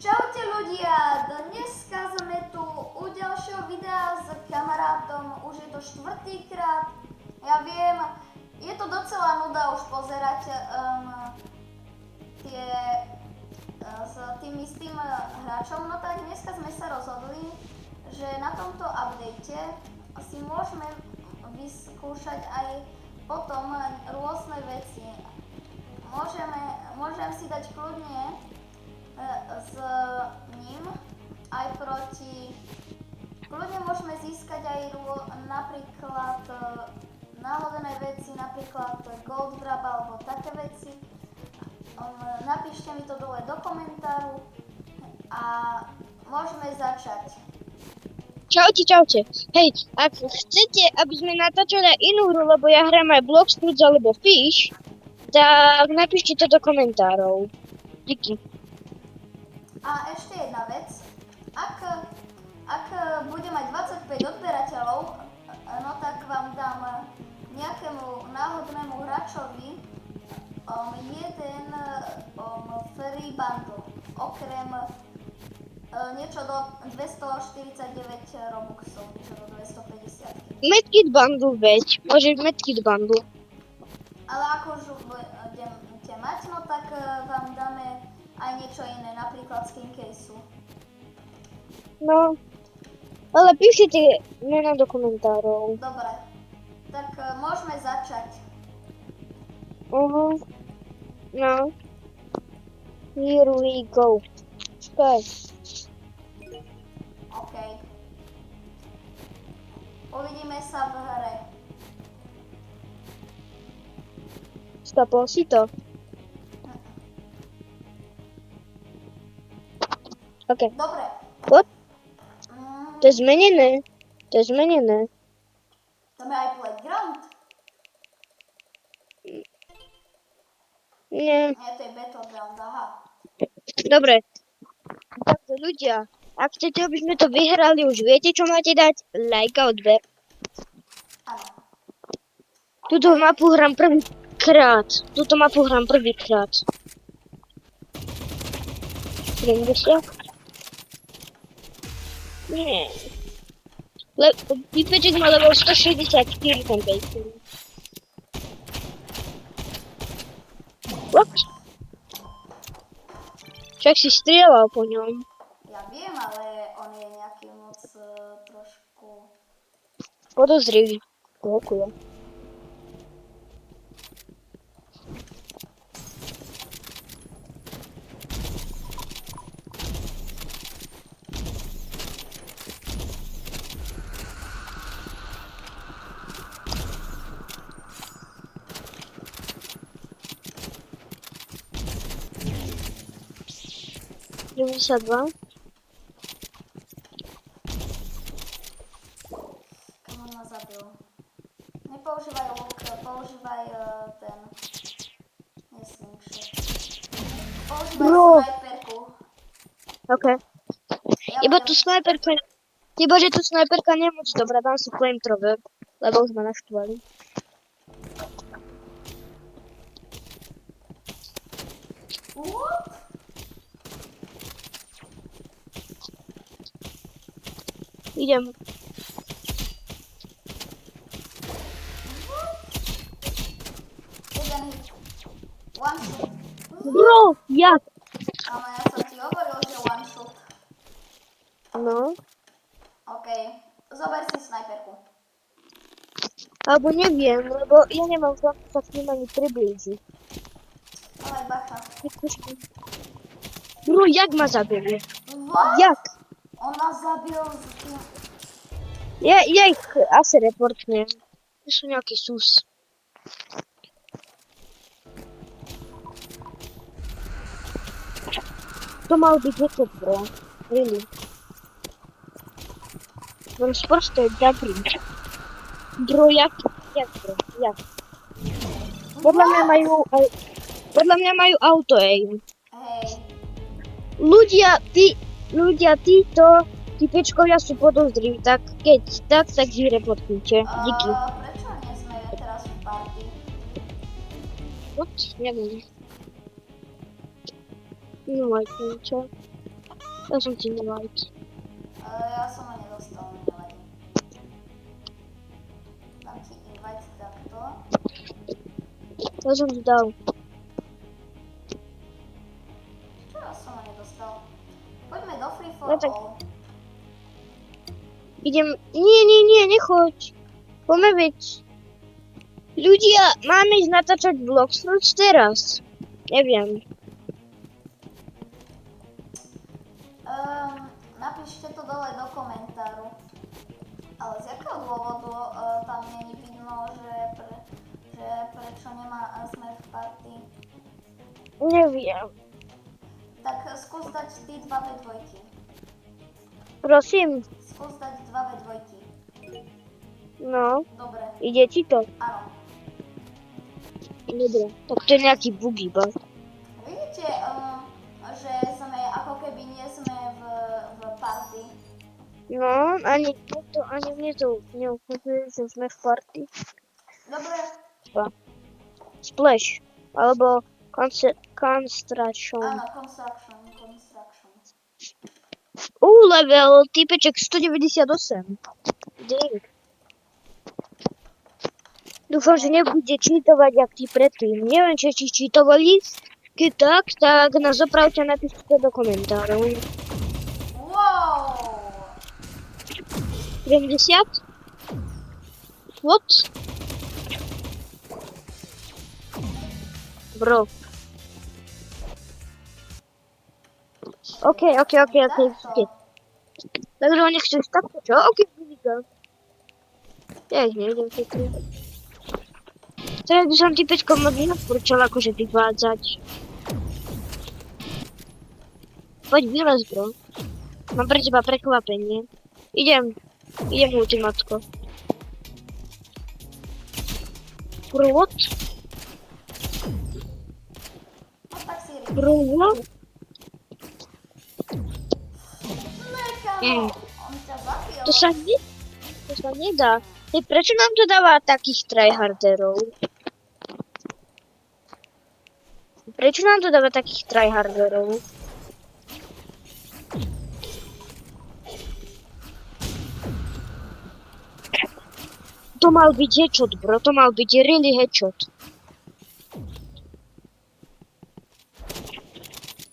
Čaute ľudia, dneska sme tu u ďalšieho videa s kamarátom, už je to štvrtýkrát. Ja viem, je to docela nuda už pozerať s tým istým hráčom, no tak dneska sme sa rozhodli, že na tomto update si môžeme vyskúšať aj potom rôzne veci. Môžem si dať kľudne s ním aj proti. Kľudne môžeme získať aj napríklad náhodné veci, napríklad gold grab alebo také veci. Napíšte mi to dole do komentáru a môžeme začať. Čaute, čaute. Hej, ak chcete, aby sme natáčali inú hru, lebo ja hrám aj Blox Fruits alebo Fish, tak napíšte to do komentárov. Díky. A ešte jedna vec. Ak bude mať 25 odberateľov, no tak vám dám nejakému náhodnému hráčovi jeden free bundle, okrem niečo do 249 robuxov, niečo do 250. Medkit bundle veď, môžeš medkit bundle. Ale ako už budete mať, no tak vám dáme aj niečo iné, napríklad skin caseu. No, ale píšite mena do komentárov. Dobre, tak môžeme začať. No. Here we go. Čakaj. OK. Uvidíme sa v hre. Stopol si to? OK. Dobre. What? To je zmenené. To je aj playground? Nie. Nie, to je battleground, aha. Dobre. Takže ľudia, ak chcete, aby sme to vyhrali, už viete, čo máte dať? Like a odber. Áno. Túto mapu hrám prvýkrát. 70? Nie. Vypeček má level 164 ten bacon. What? Však si strieľal po ňom. Ja viem, ale on je nejaký moc trošku... Podozrivý. Ďakujem. Dva. Kam on ma zabil? Nepoužívaj luk, používaj ten... Neslingshot. Používaj snajperku. OK. Iba, že tu snajperka nie je moc dobrá, dám si flamethrower, lebo už ma naštvali. What? Idem. Jeden hit. One shot. Bro, jak? Ale ja som ti hovoril, že one shot. No. OK. Zober si snajperku. Alebo neviem, lebo ja nemám šancu sa k ním ani priblížiť. Ale bacha. Bro, jak ma zabili? What? Jak? On ma zabil s tým... Ja ich asi reportnem. To sú nejaký sus. To mal byť headset, bro. Really. Bro, sprosto je dobrý. Bro, jak, bro, jak? Podľa mňa majú auto aim. Hej. Ľudia, títo typečkovia sú podozriví, tak keď tak ich reportujte. Díky. Prečo nie sme teraz v party? What? Neviem. No, aj čo? Ja som ti nevajky. Ja som ho nedostal, nevadí. Dám ti invite takto. Ja som ti dal. Čo ja som ho nedostal? Poďme do Free for No tak- All. Idem... Nie, nechoď. Poďme veď. Ľudia, máme ísť natáčať vlog Fruits teraz. Neviem. Napíšte to dole do komentáru. Ale z jakého dôvodu tam není vidno, že prečo nemá Smurf Party? Neviem. Tak skús dať ty 2v2. Prosím. Skús dať 2v2. No, Dobre, ide ti to? áno. Dobre. Tak to je nejaký bug iba. Vidíte, že sme ako keby nie sme v party. No, ani mne to neukazuje, že sme v party. Dobre, Splash. Alebo Construction. áno, construction. Level, typeček 198. Ding. Dúfam, že nebude čítovať, jak tí predtým. Neviem, či čítovali. Keď tak nás opravte a napíšte to do komentárov. Wow! 70? What? Bro. OK. Takže oni chcú ísť takto, čo? OK, vidíte. Ja ich nevidím všetky. Teraz by som ti Peťko moc neodporúčal akože vyvádzať. Poď vylez, bro. Mám pre teba prekvapenie. Idem ultimátko. Bro, what? No tak si rýchlo. Bro, what? Nekamo, on ťa zabil. To sa nedá. Hej, prečo nám to dáva takých tryharderov? Prečo nám to dáva takých tryharderov? To mal byť headshot, bro. To mal byť really headshot.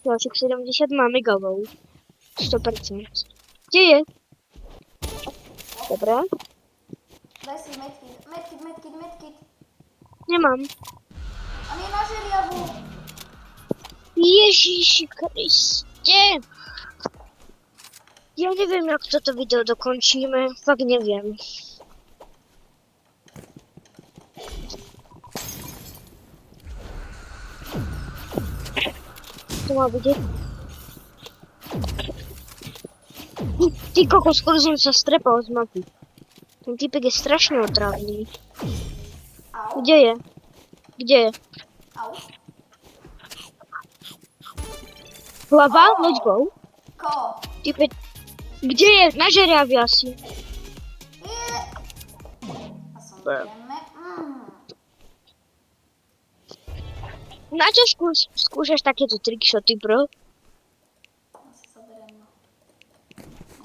Ďalších 70 máme gavov. 100%. Kde je? Dobre. Daj si medkit. Nemám. On je na žeriavu. Ježiši Kriste. Ja neviem, jak toto video dokončíme. Fakt neviem. To má byť. Ty kokos, skoro som sa strepal z mapy. Ten typek je strašne otravný. Au. Kde je? Au. Hlava? Let's go. Ko? Typek. Kde je? Na žeriavi asi. Je. A som ideme. Na čo skúšaš takéto trickshoty, bro? Si zoberiem.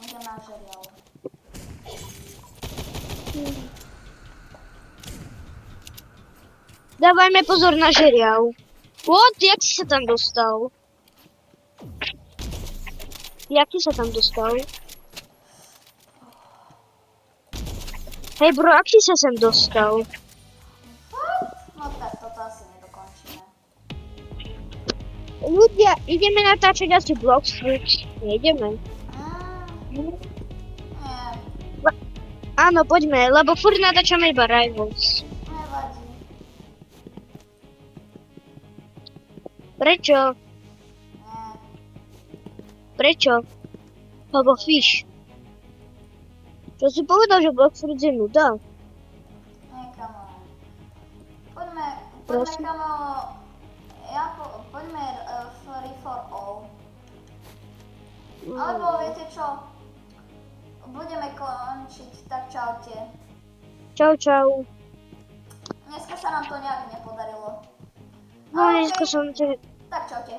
Ide na žeriavu. Dávajme pozor na žeriav. What? Jak si sa tam dostal? Hej bro, jak si sa sem dostal? No tak toto asi nedokončíme. Ľudia, ideme natáčať asi vlog Fruits. Nejdeme. Nie. Áno, poďme, lebo furt natáčame iba Rivals. Nevadí. Prečo? Nie. Prečo? Lebo Fish. Čo si povedal, že vlog Fruits je nuda? Nie, kamo. Poďme Prosím? kamo. Poďme Free for All. Alebo viete čo? Budeme končiť, tak čaute. Čau. Dneska sa nám to nejak nepodarilo. No, Ale dneska okej, som... tak čaute.